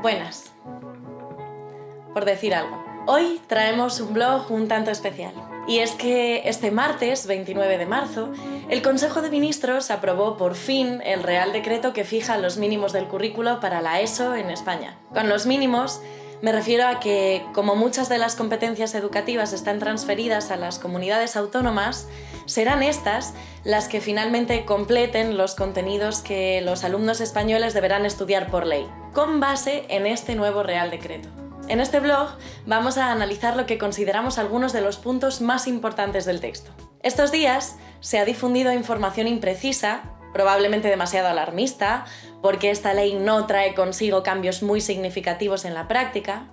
Buenas. Por decir algo. Hoy traemos un blog un tanto especial. Y es que este martes, 29 de marzo, el Consejo de Ministros aprobó por fin el Real Decreto que fija los mínimos del currículo para la ESO en España. Con los mínimos me refiero a que, como muchas de las competencias educativas están transferidas a las comunidades autónomas, serán estas las que finalmente completen los contenidos que los alumnos españoles deberán estudiar por ley, con base en este nuevo Real Decreto. En este blog vamos a analizar lo que consideramos algunos de los puntos más importantes del texto. Estos días se ha difundido información imprecisa, probablemente demasiado alarmista, porque esta ley no trae consigo cambios muy significativos en la práctica,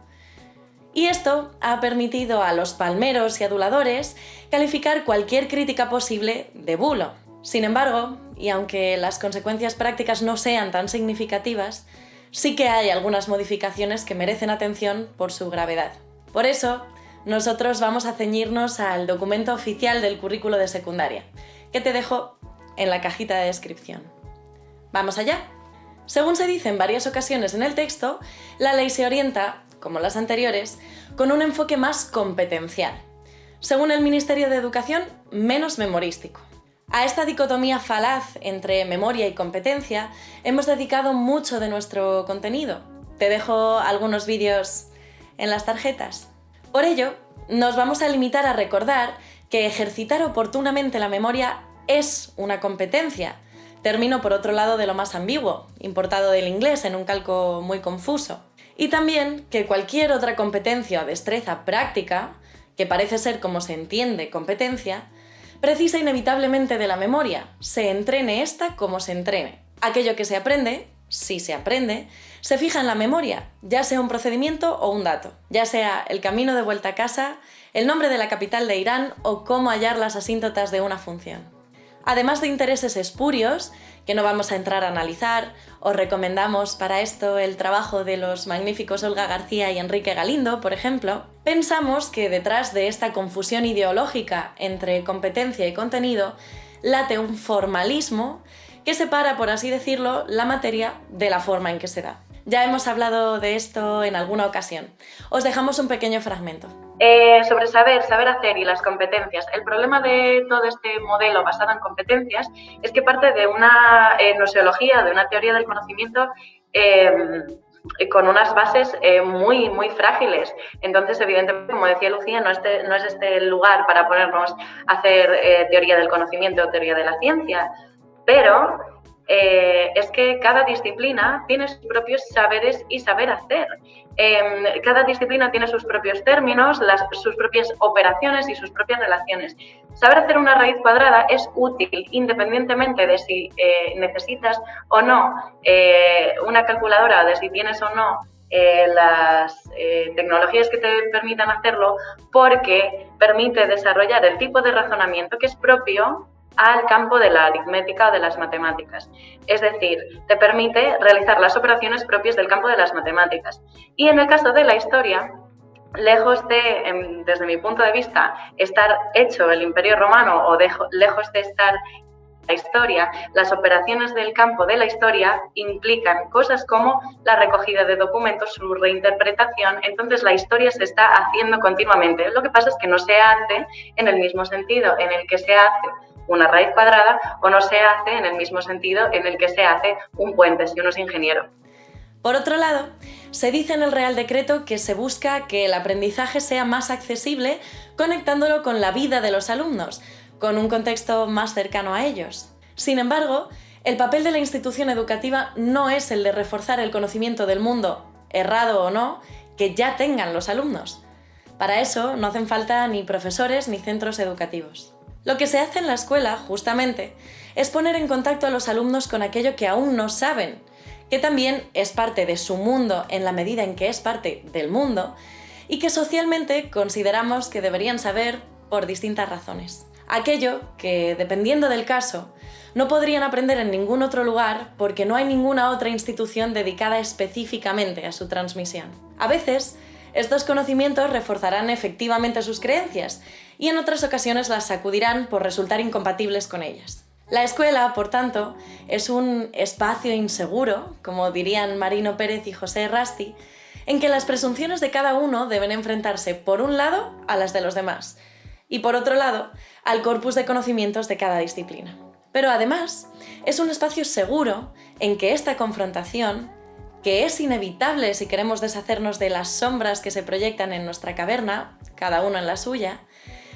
y esto ha permitido a los palmeros y aduladores calificar cualquier crítica posible de bulo. Sin embargo, y aunque las consecuencias prácticas no sean tan significativas, sí que hay algunas modificaciones que merecen atención por su gravedad. Por eso, nosotros vamos a ceñirnos al documento oficial del currículo de secundaria, que te dejo en la cajita de descripción. ¡Vamos allá! Según se dice en varias ocasiones en el texto, la ley se orienta, como las anteriores, con un enfoque más competencial. Según el Ministerio de Educación, menos memorístico. A esta dicotomía falaz entre memoria y competencia hemos dedicado mucho de nuestro contenido. Te dejo algunos vídeos en las tarjetas. Por ello, nos vamos a limitar a recordar que ejercitar oportunamente la memoria es una competencia, término por otro lado de lo más ambiguo, importado del inglés en un calco muy confuso. Y también que cualquier otra competencia o destreza práctica, que parece ser como se entiende competencia, precisa inevitablemente de la memoria, se entrene esta como se entrene. Aquello que se aprende, si se aprende, se fija en la memoria, ya sea un procedimiento o un dato, ya sea el camino de vuelta a casa, el nombre de la capital de Irán o cómo hallar las asíntotas de una función. Además de intereses espurios, que no vamos a entrar a analizar, os recomendamos para esto el trabajo de los magníficos Olga García y Enrique Galindo, por ejemplo, pensamos que detrás de esta confusión ideológica entre competencia y contenido late un formalismo que separa, por así decirlo, la materia de la forma en que se da. Ya hemos hablado de esto en alguna ocasión. Os dejamos un pequeño fragmento. Sobre saber hacer y las competencias. El problema de todo este modelo basado en competencias es que parte de una noseología, de una teoría del conocimiento con unas bases muy, muy frágiles. Entonces, evidentemente, como decía Lucía, no es este el lugar para ponernos a hacer teoría del conocimiento o teoría de la ciencia, pero es que cada disciplina tiene sus propios saberes y saber hacer. Cada disciplina tiene sus propios términos, sus propias operaciones y sus propias relaciones. Saber hacer una raíz cuadrada es útil independientemente de si necesitas o no una calculadora, de si tienes o no las tecnologías que te permitan hacerlo, porque permite desarrollar el tipo de razonamiento que es propio al campo de la aritmética o de las matemáticas. Es decir, te permite realizar las operaciones propias del campo de las matemáticas. Y en el caso de la historia, lejos de, desde mi punto de vista, estar hecho el Imperio Romano o lejos de estar la historia, las operaciones del campo de la historia implican cosas como la recogida de documentos, su reinterpretación. Entonces la historia se está haciendo continuamente. Lo que pasa es que no se hace en el mismo sentido en el que se hace una raíz cuadrada o no se hace en el mismo sentido en el que se hace un puente si uno es ingeniero. Por otro lado, se dice en el Real Decreto que se busca que el aprendizaje sea más accesible conectándolo con la vida de los alumnos, con un contexto más cercano a ellos. Sin embargo, el papel de la institución educativa no es el de reforzar el conocimiento del mundo, errado o no, que ya tengan los alumnos. Para eso no hacen falta ni profesores ni centros educativos. Lo que se hace en la escuela, justamente, es poner en contacto a los alumnos con aquello que aún no saben, que también es parte de su mundo en la medida en que es parte del mundo, y que socialmente consideramos que deberían saber por distintas razones. Aquello que, dependiendo del caso, no podrían aprender en ningún otro lugar porque no hay ninguna otra institución dedicada específicamente a su transmisión. A veces, estos conocimientos reforzarán efectivamente sus creencias y en otras ocasiones las sacudirán por resultar incompatibles con ellas. La escuela, por tanto, es un espacio inseguro, como dirían Marino Pérez y José Rasti, en que las presunciones de cada uno deben enfrentarse, por un lado, a las de los demás, y por otro lado, al corpus de conocimientos de cada disciplina. Pero además, es un espacio seguro en que esta confrontación, que es inevitable si queremos deshacernos de las sombras que se proyectan en nuestra caverna, cada uno en la suya,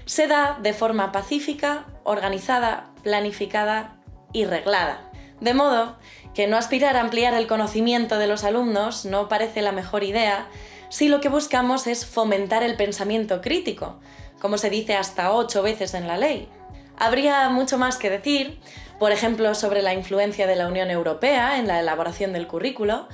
se da de forma pacífica, organizada, planificada y reglada. De modo que no aspirar a ampliar el conocimiento de los alumnos no parece la mejor idea si lo que buscamos es fomentar el pensamiento crítico, como se dice hasta 8 veces en la ley. Habría mucho más que decir, por ejemplo, sobre la influencia de la Unión Europea en la elaboración del currículo,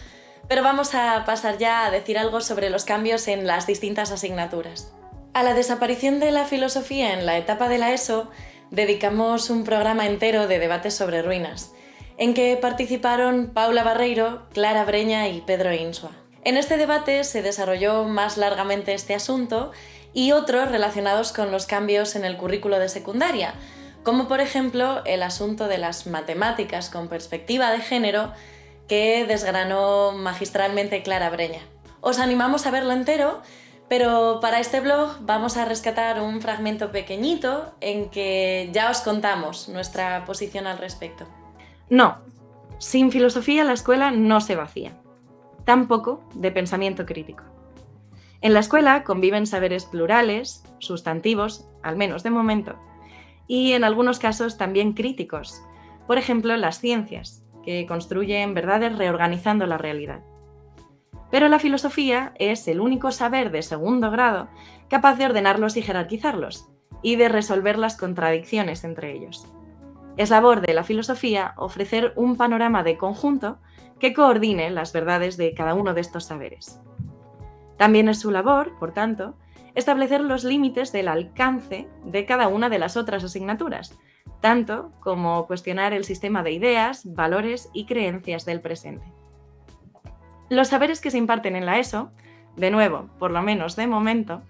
pero vamos a pasar ya a decir algo sobre los cambios en las distintas asignaturas. A la desaparición de la filosofía en la etapa de la ESO, dedicamos un programa entero de debates sobre ruinas, en que participaron Paula Barreiro, Clara Breña y Pedro Insua. En este debate se desarrolló más largamente este asunto y otros relacionados con los cambios en el currículo de secundaria, como por ejemplo el asunto de las matemáticas con perspectiva de género que desgranó magistralmente Clara Breña. Os animamos a verlo entero, pero para este blog vamos a rescatar un fragmento pequeñito en que ya os contamos nuestra posición al respecto. No, sin filosofía la escuela no se vacía, tampoco de pensamiento crítico. En la escuela conviven saberes plurales, sustantivos, al menos de momento, y en algunos casos también críticos, por ejemplo las ciencias, que construyen verdades reorganizando la realidad. Pero la filosofía es el único saber de segundo grado capaz de ordenarlos y jerarquizarlos, y de resolver las contradicciones entre ellos. Es labor de la filosofía ofrecer un panorama de conjunto que coordine las verdades de cada uno de estos saberes. También es su labor, por tanto, establecer los límites del alcance de cada una de las otras asignaturas, tanto como cuestionar el sistema de ideas, valores y creencias del presente. Los saberes que se imparten en la ESO, de nuevo, por lo menos de momento,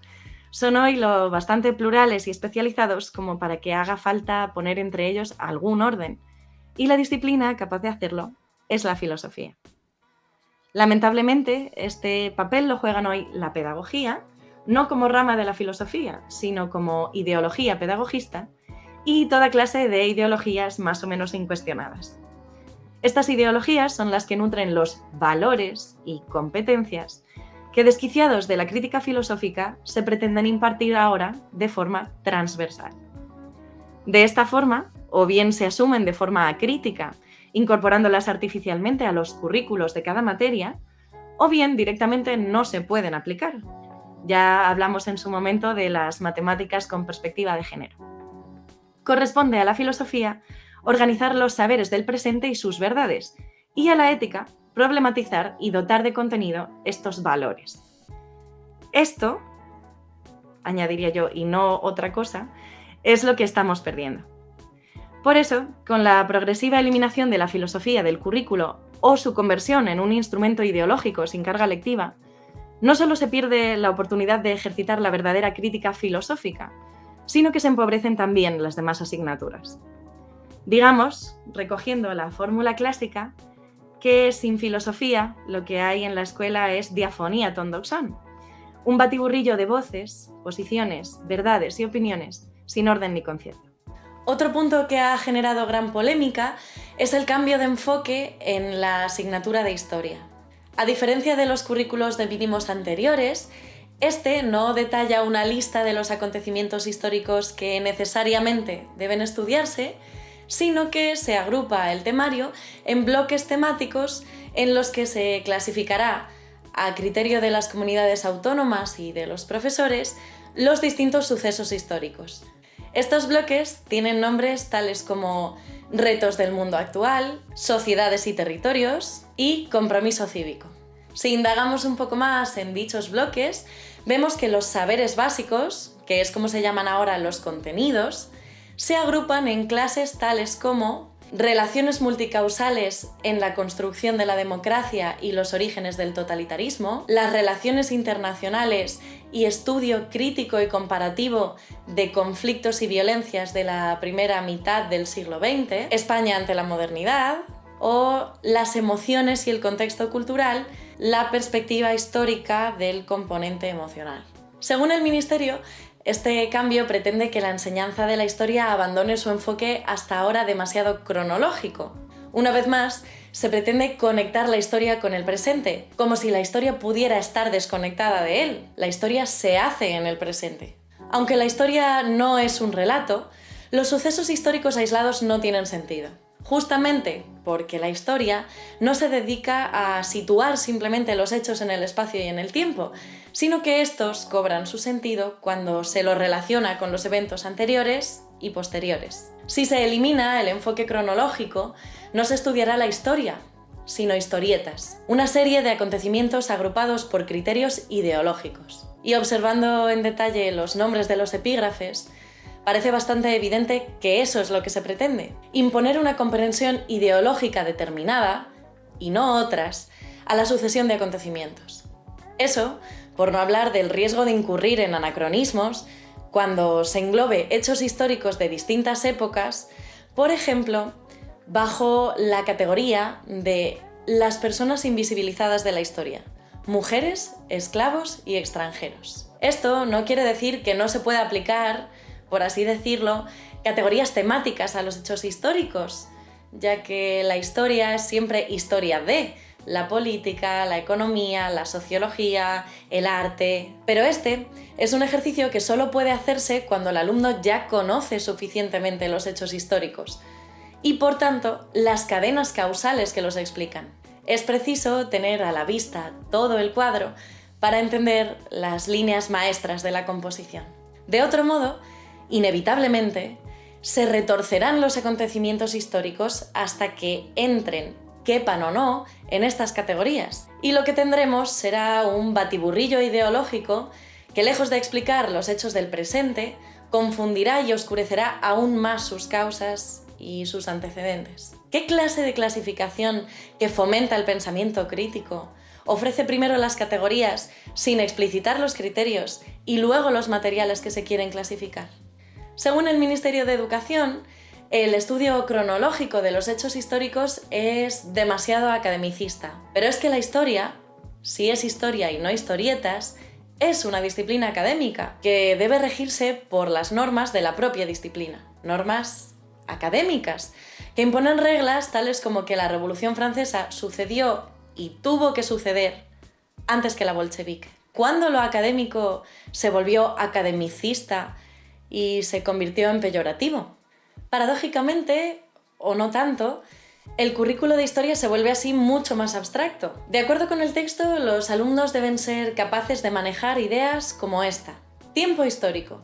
son hoy lo bastante plurales y especializados como para que haga falta poner entre ellos algún orden, y la disciplina capaz de hacerlo es la filosofía. Lamentablemente, este papel lo juegan hoy la pedagogía, no como rama de la filosofía, sino como ideología pedagogista, y toda clase de ideologías más o menos incuestionadas. Estas ideologías son las que nutren los valores y competencias que, desquiciados de la crítica filosófica, se pretenden impartir ahora de forma transversal. De esta forma, o bien se asumen de forma crítica, incorporándolas artificialmente a los currículos de cada materia, o bien directamente no se pueden aplicar. Ya hablamos en su momento de las matemáticas con perspectiva de género. Corresponde a la filosofía organizar los saberes del presente y sus verdades, y a la ética problematizar y dotar de contenido estos valores. Esto, añadiría yo, y no otra cosa, es lo que estamos perdiendo. Por eso, con la progresiva eliminación de la filosofía del currículo o su conversión en un instrumento ideológico sin carga lectiva, no solo se pierde la oportunidad de ejercitar la verdadera crítica filosófica, sino que se empobrecen también las demás asignaturas. Digamos, recogiendo la fórmula clásica, que sin filosofía lo que hay en la escuela es diafonía tondoxón, un batiburrillo de voces, posiciones, verdades y opiniones sin orden ni concierto. Otro punto que ha generado gran polémica es el cambio de enfoque en la asignatura de Historia. A diferencia de los currículos de mínimos anteriores, este no detalla una lista de los acontecimientos históricos que necesariamente deben estudiarse, sino que se agrupa el temario en bloques temáticos en los que se clasificará, a criterio de las comunidades autónomas y de los profesores, los distintos sucesos históricos. Estos bloques tienen nombres tales como retos del mundo actual, sociedades y territorios y compromiso cívico. Si indagamos un poco más en dichos bloques, vemos que los saberes básicos, que es como se llaman ahora los contenidos, se agrupan en clases tales como relaciones multicausales en la construcción de la democracia y los orígenes del totalitarismo, las relaciones internacionales y estudio crítico y comparativo de conflictos y violencias de la primera mitad del siglo XX, España ante la modernidad, o las emociones y el contexto cultural, la perspectiva histórica del componente emocional. Según el Ministerio, este cambio pretende que la enseñanza de la historia abandone su enfoque hasta ahora demasiado cronológico. Una vez más, se pretende conectar la historia con el presente, como si la historia pudiera estar desconectada de él. La historia se hace en el presente. Aunque la historia no es un relato, los sucesos históricos aislados no tienen sentido. Justamente porque la historia no se dedica a situar simplemente los hechos en el espacio y en el tiempo, sino que estos cobran su sentido cuando se los relaciona con los eventos anteriores y posteriores. Si se elimina el enfoque cronológico, no se estudiará la historia, sino historietas, una serie de acontecimientos agrupados por criterios ideológicos. Y observando en detalle los nombres de los epígrafes, parece bastante evidente que eso es lo que se pretende: imponer una comprensión ideológica determinada, y no otras, a la sucesión de acontecimientos. Eso, por no hablar del riesgo de incurrir en anacronismos cuando se englobe hechos históricos de distintas épocas, por ejemplo, bajo la categoría de las personas invisibilizadas de la historia: mujeres, esclavos y extranjeros. Esto no quiere decir que no se pueda aplicar, por así decirlo, categorías temáticas a los hechos históricos, ya que la historia es siempre historia de la política, la economía, la sociología, el arte. Pero este es un ejercicio que solo puede hacerse cuando el alumno ya conoce suficientemente los hechos históricos y, por tanto, las cadenas causales que los explican. Es preciso tener a la vista todo el cuadro para entender las líneas maestras de la composición. De otro modo, inevitablemente, se retorcerán los acontecimientos históricos hasta que entren, quepan o no, en estas categorías. Y lo que tendremos será un batiburrillo ideológico que, lejos de explicar los hechos del presente, confundirá y oscurecerá aún más sus causas y sus antecedentes. ¿Qué clase de clasificación que fomenta el pensamiento crítico ofrece primero las categorías sin explicitar los criterios y luego los materiales que se quieren clasificar? Según el Ministerio de Educación, el estudio cronológico de los hechos históricos es demasiado academicista. Pero es que la historia, si es historia y no historietas, es una disciplina académica que debe regirse por las normas de la propia disciplina. Normas académicas, que imponen reglas tales como que la Revolución Francesa sucedió y tuvo que suceder antes que la bolchevique. ¿Cuándo lo académico se volvió academicista y se convirtió en peyorativo? Paradójicamente, o no tanto, el currículo de historia se vuelve así mucho más abstracto. De acuerdo con el texto, los alumnos deben ser capaces de manejar ideas como esta: tiempo histórico,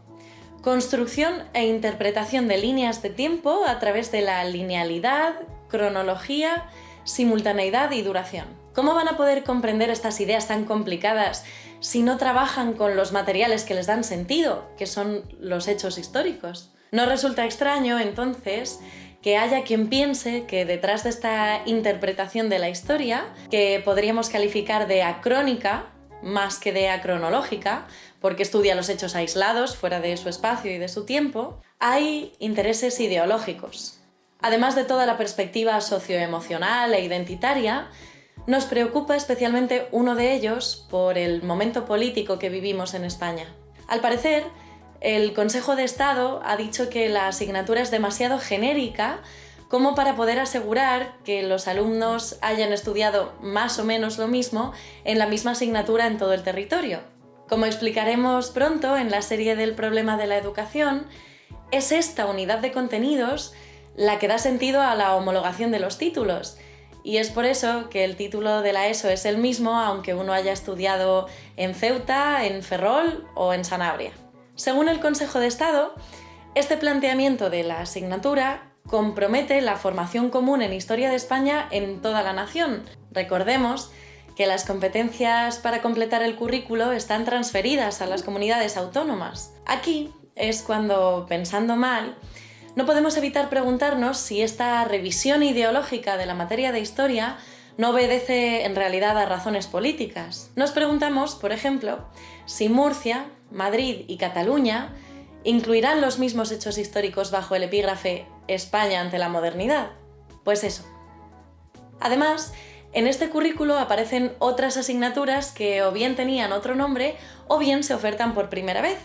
construcción e interpretación de líneas de tiempo a través de la linealidad, cronología, simultaneidad y duración. ¿Cómo van a poder comprender estas ideas tan complicadas si no trabajan con los materiales que les dan sentido, que son los hechos históricos? No resulta extraño, entonces, que haya quien piense que detrás de esta interpretación de la historia, que podríamos calificar de acrónica más que de acronológica, porque estudia los hechos aislados, fuera de su espacio y de su tiempo, hay intereses ideológicos. Además de toda la perspectiva socioemocional e identitaria, nos preocupa especialmente uno de ellos por el momento político que vivimos en España. Al parecer, el Consejo de Estado ha dicho que la asignatura es demasiado genérica como para poder asegurar que los alumnos hayan estudiado más o menos lo mismo en la misma asignatura en todo el territorio. Como explicaremos pronto en la serie del problema de la educación, es esta unidad de contenidos la que da sentido a la homologación de los títulos, y es por eso que el título de la ESO es el mismo aunque uno haya estudiado en Ceuta, en Ferrol o en Sanabria. Según el Consejo de Estado, este planteamiento de la asignatura compromete la formación común en Historia de España en toda la nación. Recordemos que las competencias para completar el currículo están transferidas a las comunidades autónomas. Aquí es cuando, pensando mal, no podemos evitar preguntarnos si esta revisión ideológica de la materia de historia no obedece en realidad a razones políticas. Nos preguntamos, por ejemplo, si Murcia, Madrid y Cataluña incluirán los mismos hechos históricos bajo el epígrafe España ante la modernidad. Pues eso. Además, en este currículo aparecen otras asignaturas que o bien tenían otro nombre o bien se ofertan por primera vez.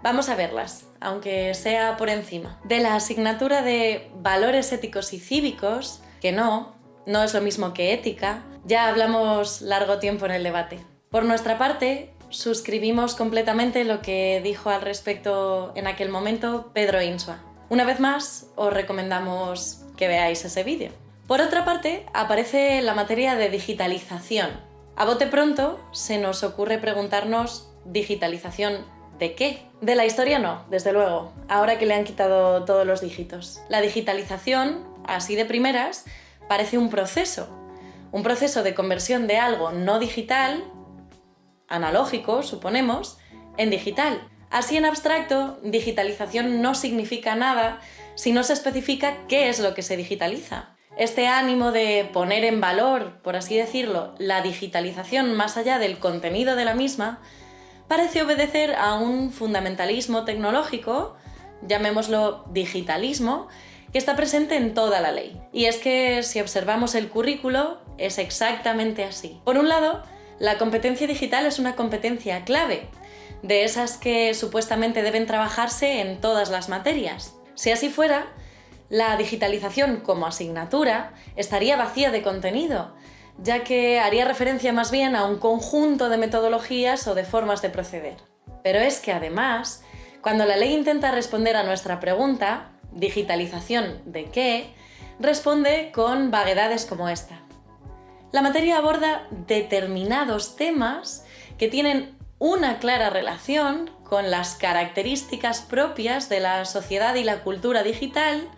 Vamos a verlas, aunque sea por encima. De la asignatura de Valores Éticos y Cívicos, que no es lo mismo que ética, ya hablamos largo tiempo en el debate. Por nuestra parte, suscribimos completamente lo que dijo al respecto en aquel momento Pedro Insua. Una vez más, os recomendamos que veáis ese vídeo. Por otra parte, aparece la materia de digitalización. A bote pronto se nos ocurre preguntarnos ¿digitalización de qué? De la historia no, desde luego, ahora que le han quitado todos los dígitos. La digitalización, así de primeras, parece un proceso de conversión de algo no digital, analógico, suponemos, en digital. Así en abstracto, digitalización no significa nada si no se especifica qué es lo que se digitaliza. Este ánimo de poner en valor, por así decirlo, la digitalización más allá del contenido de la misma, parece obedecer a un fundamentalismo tecnológico, llamémoslo digitalismo, que está presente en toda la ley. Y es que si observamos el currículo, es exactamente así. Por un lado, la competencia digital es una competencia clave, de esas que supuestamente deben trabajarse en todas las materias. Si así fuera, la digitalización como asignatura estaría vacía de contenido, ya que haría referencia más bien a un conjunto de metodologías o de formas de proceder. Pero es que además, cuando la ley intenta responder a nuestra pregunta, ¿digitalización de qué?, responde con vaguedades como esta. La materia aborda determinados temas que tienen una clara relación con las características propias de la sociedad y la cultura digital,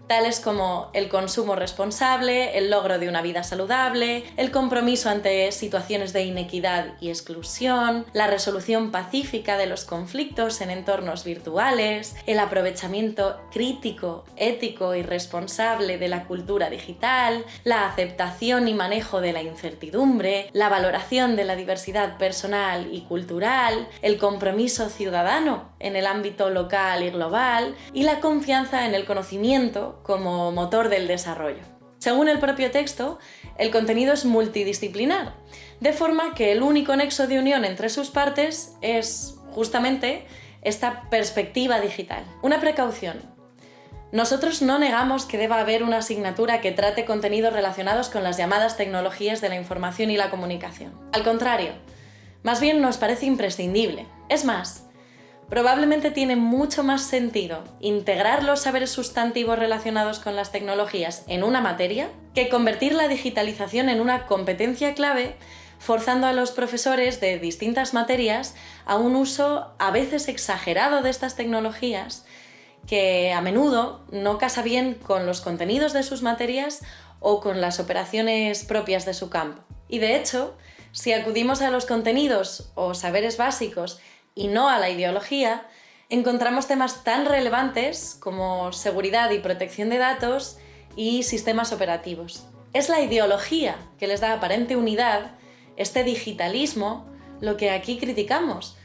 tales como el consumo responsable, el logro de una vida saludable, el compromiso ante situaciones de inequidad y exclusión, la resolución pacífica de los conflictos en entornos virtuales, el aprovechamiento crítico, ético y responsable de la cultura digital, la aceptación y manejo de la incertidumbre, la valoración de la diversidad personal y cultural, el compromiso ciudadano en el ámbito local y global y la confianza en el conocimiento como motor del desarrollo. Según el propio texto, el contenido es multidisciplinar, de forma que el único nexo de unión entre sus partes es, justamente, esta perspectiva digital. Una precaución. Nosotros no negamos que deba haber una asignatura que trate contenidos relacionados con las llamadas tecnologías de la información y la comunicación. Al contrario, más bien nos parece imprescindible. Es más, probablemente tiene mucho más sentido integrar los saberes sustantivos relacionados con las tecnologías en una materia que convertir la digitalización en una competencia clave, forzando a los profesores de distintas materias a un uso a veces exagerado de estas tecnologías que a menudo no casa bien con los contenidos de sus materias o con las operaciones propias de su campo. Y de hecho, si acudimos a los contenidos o saberes básicos y no a la ideología, encontramos temas tan relevantes como seguridad y protección de datos y sistemas operativos. Es la ideología que les da aparente unidad, este digitalismo, lo que aquí criticamos,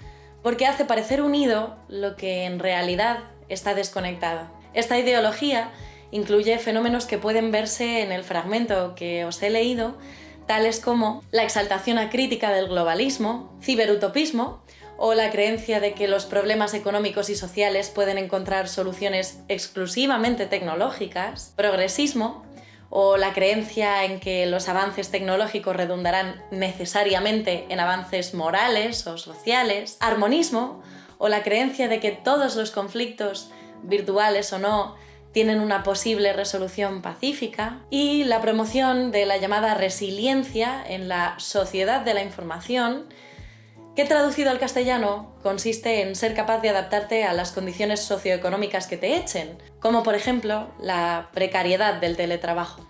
porque hace parecer unido lo que en realidad está desconectado. Esta ideología incluye fenómenos que pueden verse en el fragmento que os he leído, tales como la exaltación acrítica del globalismo, ciberutopismo, o la creencia de que los problemas económicos y sociales pueden encontrar soluciones exclusivamente tecnológicas, progresismo, o la creencia en que los avances tecnológicos redundarán necesariamente en avances morales o sociales, armonismo, o la creencia de que todos los conflictos, virtuales o no, tienen una posible resolución pacífica, y la promoción de la llamada resiliencia en la sociedad de la información, que traducido al castellano consiste en ser capaz de adaptarte a las condiciones socioeconómicas que te echen, como por ejemplo la precariedad del teletrabajo.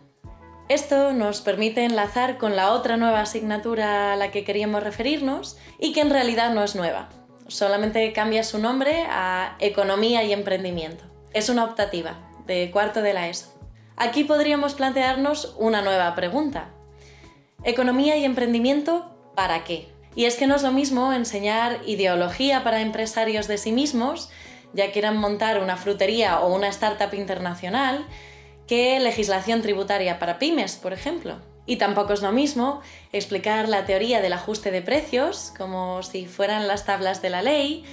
Esto nos permite enlazar con la otra nueva asignatura a la que queríamos referirnos y que en realidad no es nueva, solamente cambia su nombre a Economía y Emprendimiento. Es una optativa, de cuarto de la ESO. Aquí podríamos plantearnos una nueva pregunta. ¿Economía y emprendimiento para qué? Y es que no es lo mismo enseñar ideología para empresarios de sí mismos, ya quieran montar una frutería o una startup internacional, que legislación tributaria para pymes, por ejemplo. Y tampoco es lo mismo explicar la teoría del ajuste de precios, como si fueran las tablas de la ley,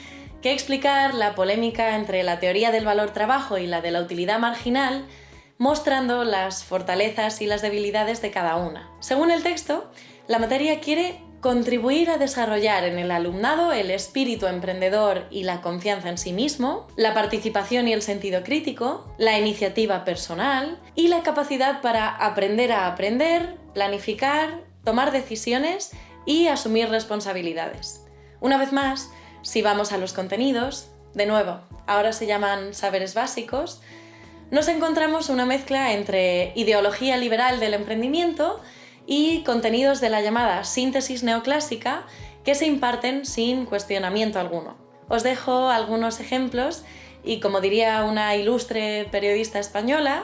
que explicar la polémica entre la teoría del valor trabajo y la de la utilidad marginal, mostrando las fortalezas y las debilidades de cada una. Según el texto, la materia quiere contribuir a desarrollar en el alumnado el espíritu emprendedor y la confianza en sí mismo, la participación y el sentido crítico, la iniciativa personal y la capacidad para aprender a aprender, planificar, tomar decisiones y asumir responsabilidades. Una vez más, si vamos a los contenidos, de nuevo, ahora se llaman saberes básicos, nos encontramos una mezcla entre ideología liberal del emprendimiento y contenidos de la llamada síntesis neoclásica que se imparten sin cuestionamiento alguno. Os dejo algunos ejemplos y, como diría una ilustre periodista española,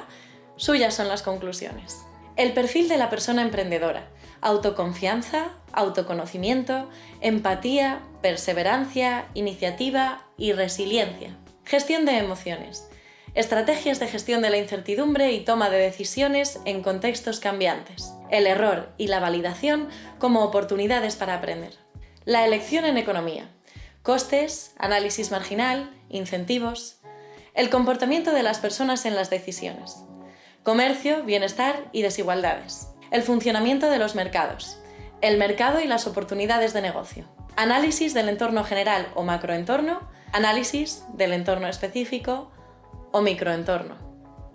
suyas son las conclusiones. El perfil de la persona emprendedora: autoconfianza, autoconocimiento, empatía, perseverancia, iniciativa y resiliencia. Gestión de emociones: estrategias de gestión de la incertidumbre y toma de decisiones en contextos cambiantes. El error y la validación como oportunidades para aprender. La elección en economía: costes, análisis marginal, incentivos. El comportamiento de las personas en las decisiones. Comercio, bienestar y desigualdades. El funcionamiento de los mercados. El mercado y las oportunidades de negocio. Análisis del entorno general o macroentorno. Análisis del entorno específico o microentorno.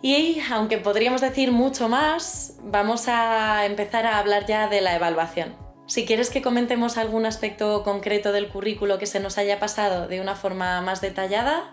Y aunque podríamos decir mucho más, vamos a empezar a hablar ya de la evaluación. Si quieres que comentemos algún aspecto concreto del currículo que se nos haya pasado de una forma más detallada,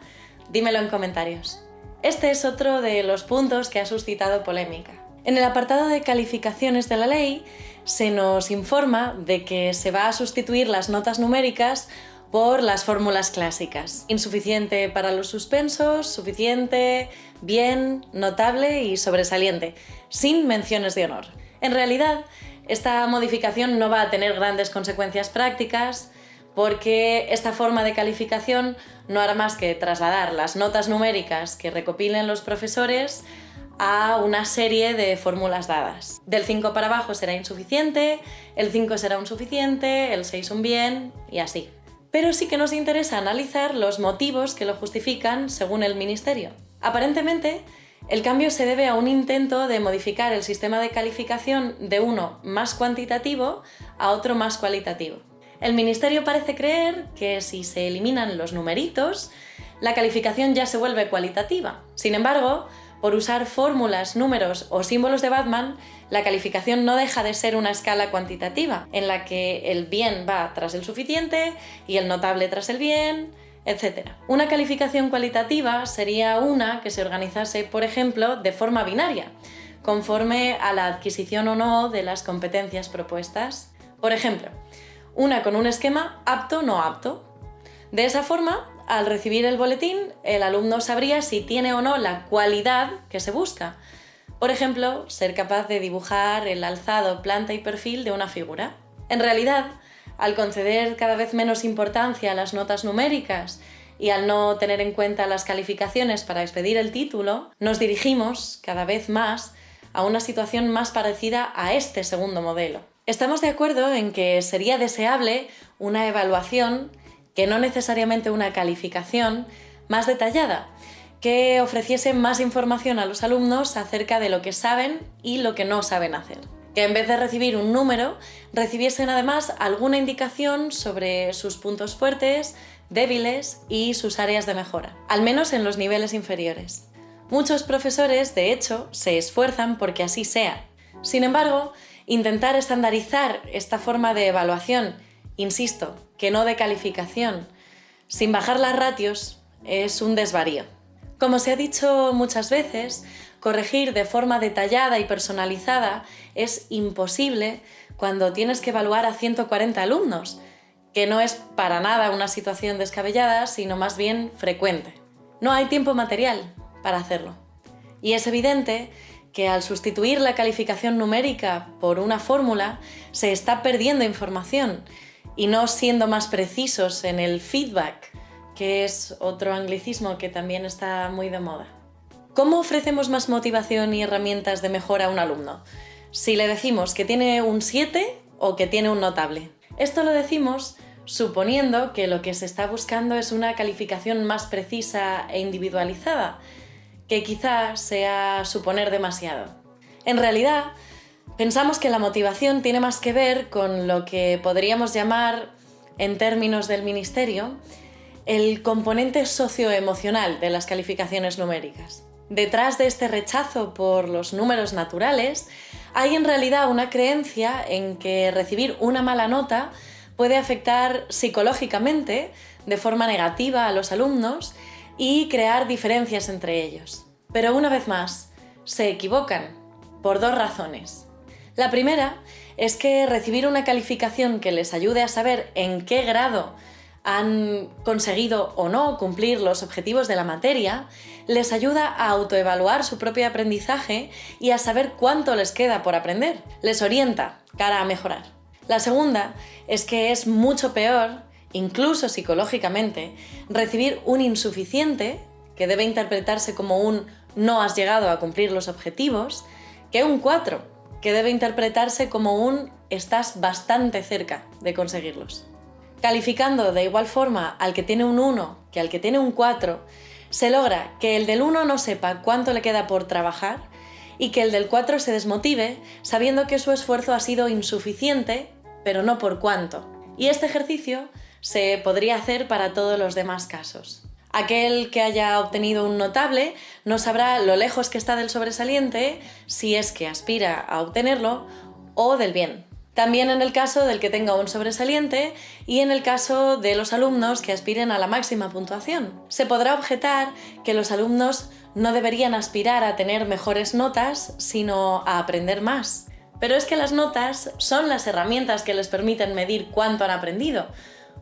dímelo en comentarios. Este es otro de los puntos que ha suscitado polémica. En el apartado de calificaciones de la ley se nos informa de que se va a sustituir las notas numéricas por las fórmulas clásicas. Insuficiente para los suspensos, suficiente, bien, notable y sobresaliente, sin menciones de honor. En realidad, esta modificación no va a tener grandes consecuencias prácticas porque esta forma de calificación no hará más que trasladar las notas numéricas que recopilen los profesores a una serie de fórmulas dadas. Del 5 para abajo será insuficiente, el 5 será un suficiente, el 6 un bien y así. Pero sí que nos interesa analizar los motivos que lo justifican según el Ministerio. Aparentemente, el cambio se debe a un intento de modificar el sistema de calificación de uno más cuantitativo a otro más cualitativo. El Ministerio parece creer que si se eliminan los numeritos, la calificación ya se vuelve cualitativa. Sin embargo, por usar fórmulas, números o símbolos de Batman, la calificación no deja de ser una escala cuantitativa, en la que el bien va tras el suficiente y el notable tras el bien, etc. Una calificación cualitativa sería una que se organizase, por ejemplo, de forma binaria, conforme a la adquisición o no de las competencias propuestas. Por ejemplo, una con un esquema apto-no apto. De esa forma, al recibir el boletín, el alumno sabría si tiene o no la cualidad que se busca. Por ejemplo, ser capaz de dibujar el alzado, planta y perfil de una figura. En realidad, al conceder cada vez menos importancia a las notas numéricas y al no tener en cuenta las calificaciones para expedir el título, nos dirigimos cada vez más a una situación más parecida a este segundo modelo. Estamos de acuerdo en que sería deseable una evaluación, que no necesariamente una calificación, más detallada, que ofreciese más información a los alumnos acerca de lo que saben y lo que no saben hacer. Que en vez de recibir un número, recibiesen además alguna indicación sobre sus puntos fuertes, débiles y sus áreas de mejora, al menos en los niveles inferiores. Muchos profesores, de hecho, se esfuerzan porque así sea. Sin embargo, intentar estandarizar esta forma de evaluación, insisto, que no de calificación, sin bajar las ratios, es un desvarío. Como se ha dicho muchas veces, corregir de forma detallada y personalizada es imposible cuando tienes que evaluar a 140 alumnos, que no es para nada una situación descabellada, sino más bien frecuente. No hay tiempo material para hacerlo. Y es evidente que al sustituir la calificación numérica por una fórmula se está perdiendo información y no siendo más precisos en el feedback, que es otro anglicismo que también está muy de moda. ¿Cómo ofrecemos más motivación y herramientas de mejora a un alumno? Si le decimos que tiene un 7 o que tiene un notable. Esto lo decimos suponiendo que lo que se está buscando es una calificación más precisa e individualizada, que quizá sea suponer demasiado. En realidad, pensamos que la motivación tiene más que ver con lo que podríamos llamar, en términos del Ministerio, el componente socioemocional de las calificaciones numéricas. Detrás de este rechazo por los números naturales, hay en realidad una creencia en que recibir una mala nota puede afectar psicológicamente de forma negativa a los alumnos y crear diferencias entre ellos. Pero una vez más, se equivocan por dos razones. La primera es que recibir una calificación que les ayude a saber en qué grado han conseguido o no cumplir los objetivos de la materia, les ayuda a autoevaluar su propio aprendizaje y a saber cuánto les queda por aprender. Les orienta cara a mejorar. La segunda es que es mucho peor, incluso psicológicamente, recibir un insuficiente, que debe interpretarse como un no has llegado a cumplir los objetivos, que un 4, que debe interpretarse como un estás bastante cerca de conseguirlos. Calificando de igual forma al que tiene un 1 que al que tiene un 4, se logra que el del 1 no sepa cuánto le queda por trabajar y que el del 4 se desmotive sabiendo que su esfuerzo ha sido insuficiente, pero no por cuánto. Y este ejercicio se podría hacer para todos los demás casos. Aquel que haya obtenido un notable no sabrá lo lejos que está del sobresaliente, si es que aspira a obtenerlo, o del bien. También en el caso del que tenga un sobresaliente y en el caso de los alumnos que aspiren a la máxima puntuación. Se podrá objetar que los alumnos no deberían aspirar a tener mejores notas, sino a aprender más. Pero es que las notas son las herramientas que les permiten medir cuánto han aprendido,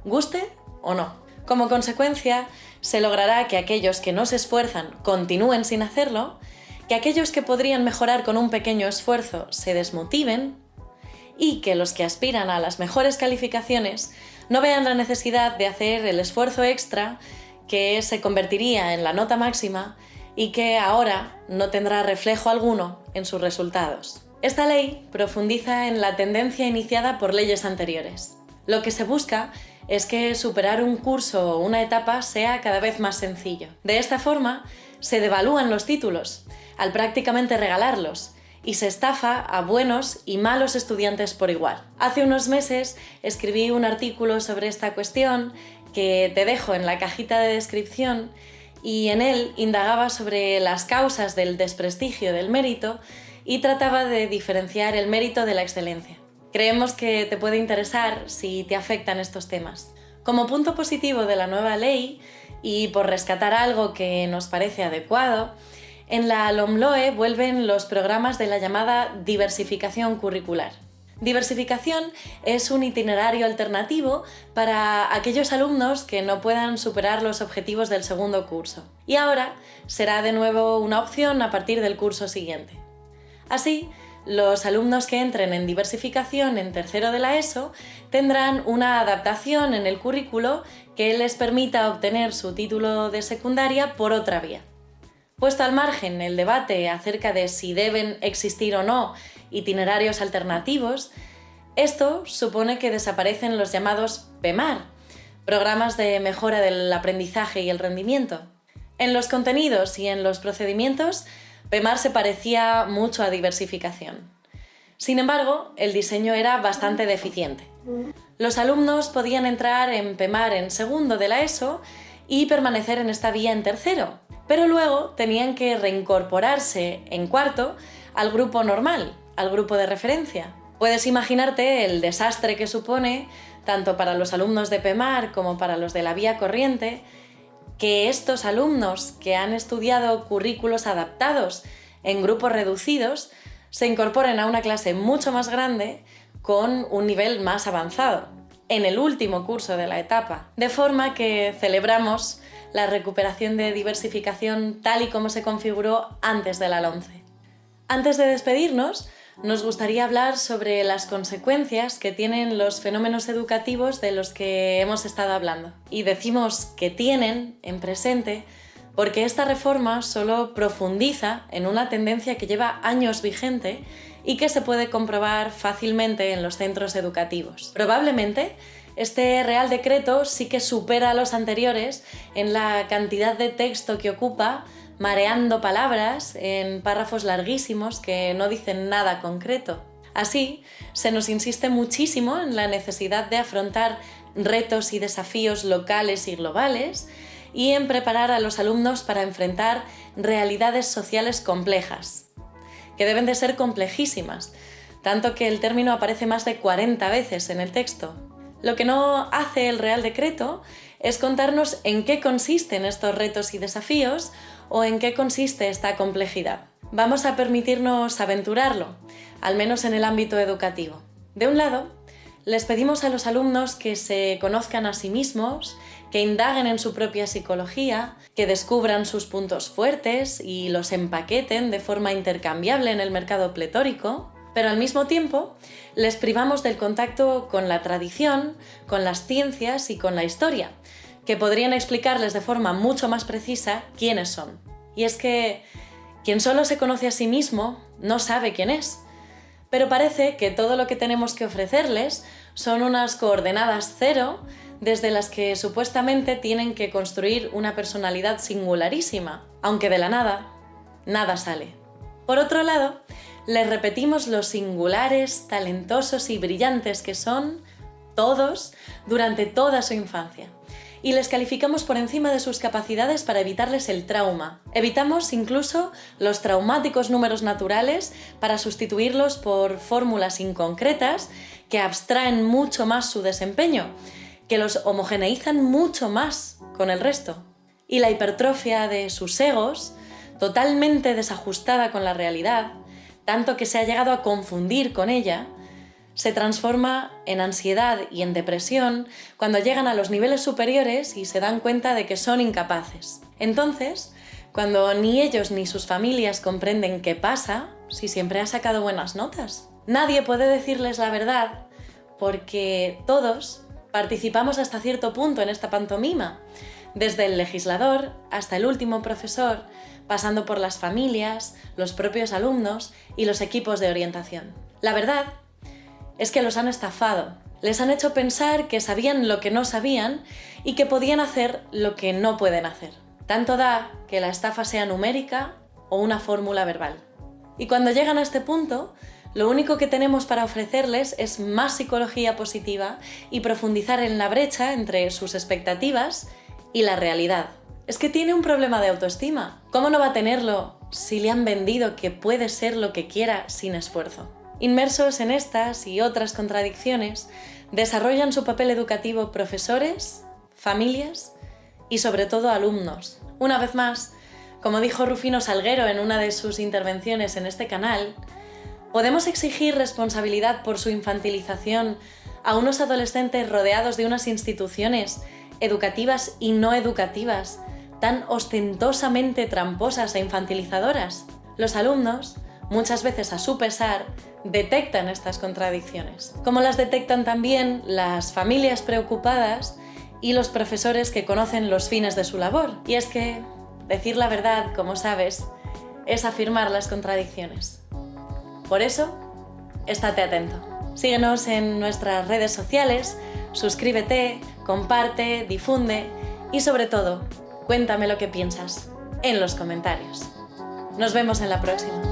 guste o no. Como consecuencia, se logrará que aquellos que no se esfuerzan continúen sin hacerlo, que aquellos que podrían mejorar con un pequeño esfuerzo se desmotiven y que los que aspiran a las mejores calificaciones no vean la necesidad de hacer el esfuerzo extra que se convertiría en la nota máxima y que ahora no tendrá reflejo alguno en sus resultados. Esta ley profundiza en la tendencia iniciada por leyes anteriores. Lo que se busca es que superar un curso o una etapa sea cada vez más sencillo. De esta forma, se devalúan los títulos, al prácticamente regalarlos, y se estafa a buenos y malos estudiantes por igual. Hace unos meses escribí un artículo sobre esta cuestión que te dejo en la cajita de descripción y en él indagaba sobre las causas del desprestigio del mérito y trataba de diferenciar el mérito de la excelencia. Creemos que te puede interesar si te afectan estos temas. Como punto positivo de la nueva ley y por rescatar algo que nos parece adecuado, en la LOMLOE vuelven los programas de la llamada diversificación curricular. Diversificación es un itinerario alternativo para aquellos alumnos que no puedan superar los objetivos del segundo curso. Y ahora será de nuevo una opción a partir del curso siguiente. Así, los alumnos que entren en diversificación en tercero de la ESO tendrán una adaptación en el currículo que les permita obtener su título de secundaria por otra vía. Puesto al margen el debate acerca de si deben existir o no itinerarios alternativos, esto supone que desaparecen los llamados PEMAR, programas de mejora del aprendizaje y el rendimiento. En los contenidos y en los procedimientos, PEMAR se parecía mucho a diversificación. Sin embargo, el diseño era bastante deficiente. Los alumnos podían entrar en PEMAR en segundo de la ESO y permanecer en esta vía en tercero, pero luego tenían que reincorporarse en cuarto al grupo normal, al grupo de referencia. Puedes imaginarte el desastre que supone, tanto para los alumnos de PEMAR como para los de la vía corriente, que estos alumnos que han estudiado currículos adaptados en grupos reducidos se incorporen a una clase mucho más grande con un nivel más avanzado, en el último curso de la etapa, de forma que celebramos la recuperación de diversificación tal y como se configuró antes de la LOMCE. Antes de despedirnos, nos gustaría hablar sobre las consecuencias que tienen los fenómenos educativos de los que hemos estado hablando. Y decimos que tienen en presente porque esta reforma solo profundiza en una tendencia que lleva años vigente y que se puede comprobar fácilmente en los centros educativos. Probablemente este Real Decreto sí que supera a los anteriores en la cantidad de texto que ocupa, mareando palabras en párrafos larguísimos que no dicen nada concreto. Así, se nos insiste muchísimo en la necesidad de afrontar retos y desafíos locales y globales y en preparar a los alumnos para enfrentar realidades sociales complejas, que deben de ser complejísimas, tanto que el término aparece más de 40 veces en el texto. Lo que no hace el Real Decreto es contarnos en qué consisten estos retos y desafíos o en qué consiste esta complejidad. Vamos a permitirnos aventurarlo, al menos en el ámbito educativo. De un lado, les pedimos a los alumnos que se conozcan a sí mismos, que indaguen en su propia psicología, que descubran sus puntos fuertes y los empaqueten de forma intercambiable en el mercado pletórico, pero al mismo tiempo les privamos del contacto con la tradición, con las ciencias y con la historia, que podrían explicarles de forma mucho más precisa quiénes son. Y es que quien solo se conoce a sí mismo no sabe quién es, pero parece que todo lo que tenemos que ofrecerles son unas coordenadas cero desde las que supuestamente tienen que construir una personalidad singularísima, aunque de la nada, nada sale. Por otro lado, les repetimos lo singulares, talentosos y brillantes que son todos durante toda su infancia. Y les calificamos por encima de sus capacidades para evitarles el trauma. Evitamos incluso los traumáticos números naturales para sustituirlos por fórmulas inconcretas que abstraen mucho más su desempeño, que los homogeneizan mucho más con el resto. Y la hipertrofia de sus egos, totalmente desajustada con la realidad, tanto que se ha llegado a confundir con ella, se transforma en ansiedad y en depresión cuando llegan a los niveles superiores y se dan cuenta de que son incapaces. Entonces, cuando ni ellos ni sus familias comprenden qué pasa, si siempre ha sacado buenas notas. Nadie puede decirles la verdad porque todos participamos hasta cierto punto en esta pantomima, desde el legislador hasta el último profesor, pasando por las familias, los propios alumnos y los equipos de orientación. La verdad es que los han estafado, les han hecho pensar que sabían lo que no sabían y que podían hacer lo que no pueden hacer. Tanto da que la estafa sea numérica o una fórmula verbal. Y cuando llegan a este punto, lo único que tenemos para ofrecerles es más psicología positiva y profundizar en la brecha entre sus expectativas y la realidad. Es que tiene un problema de autoestima. ¿Cómo no va a tenerlo si le han vendido que puede ser lo que quiera sin esfuerzo? Inmersos en estas y otras contradicciones, desarrollan su papel educativo profesores, familias y sobre todo alumnos. Una vez más, como dijo Rufino Salguero en una de sus intervenciones en este canal, ¿podemos exigir responsabilidad por su infantilización a unos adolescentes rodeados de unas instituciones educativas y no educativas tan ostentosamente tramposas e infantilizadoras? Los alumnos, muchas veces a su pesar, detectan estas contradicciones, como las detectan también las familias preocupadas y los profesores que conocen los fines de su labor. Y es que decir la verdad, como sabes, es afirmar las contradicciones. Por eso, estate atento. Síguenos en nuestras redes sociales, suscríbete, comparte, difunde y sobre todo, cuéntame lo que piensas en los comentarios. Nos vemos en la próxima.